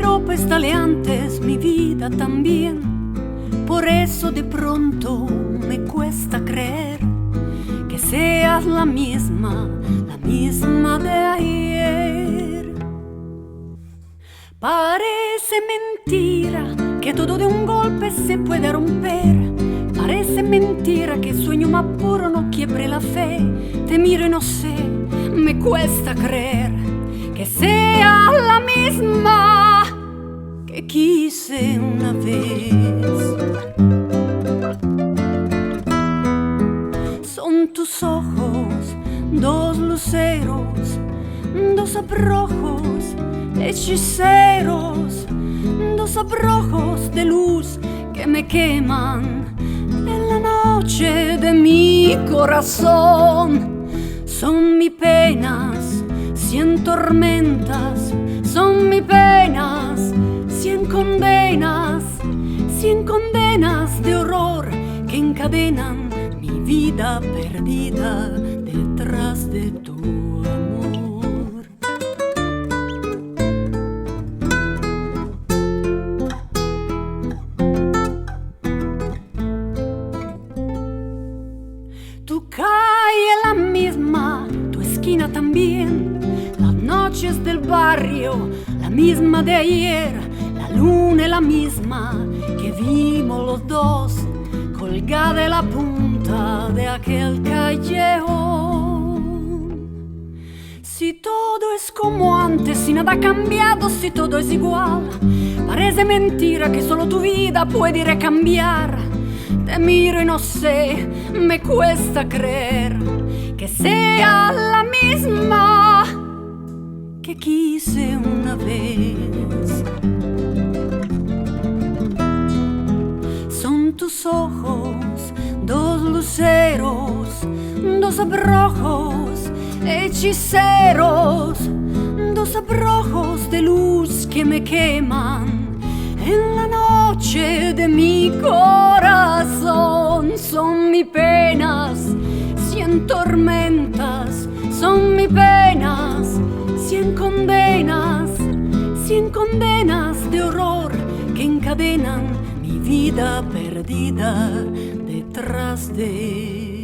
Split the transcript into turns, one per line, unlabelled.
ropas taleantes, mi vida también. Por eso de pronto me cuesta creer que seas la misma de ayer. Parece mentira que todo de un golpe se puede romper. Parece mentira que el sueño más puro no quiebre la fe. Te miro y no sé, me cuesta creer que sea la misma que quise una vez. Son tus ojos, dos luceros, dos abrojos hechiceros, dos abrojos de luz que me queman en la noche de mi corazón. Son mis penas, 100 tormentas, son mis penas, 100 condenas, 100 condenas de horror que encadenan mi vida perdida detrás de tu amor. Tu calle es la misma, tu esquina también, las noches del barrio, la misma de ayer, la luna es la misma que vimos los dos, colgada en la punta de aquel callejón. Si todo es como antes, si nada ha cambiado, si todo es igual, parece mentira que solo tu vida puede recambiar. Te miro y no sé, me cuesta creer que sea la misma que quise una vez. Son tus ojos, dos luceros, dos abrojos hechiceros, dos abrojos de luz que me queman en la noche de mi corazón. Son mis penas, 100 tormentas, son mis penas, 100 condenas, 100 condenas de horror que encadenan mi vida perdida detrás de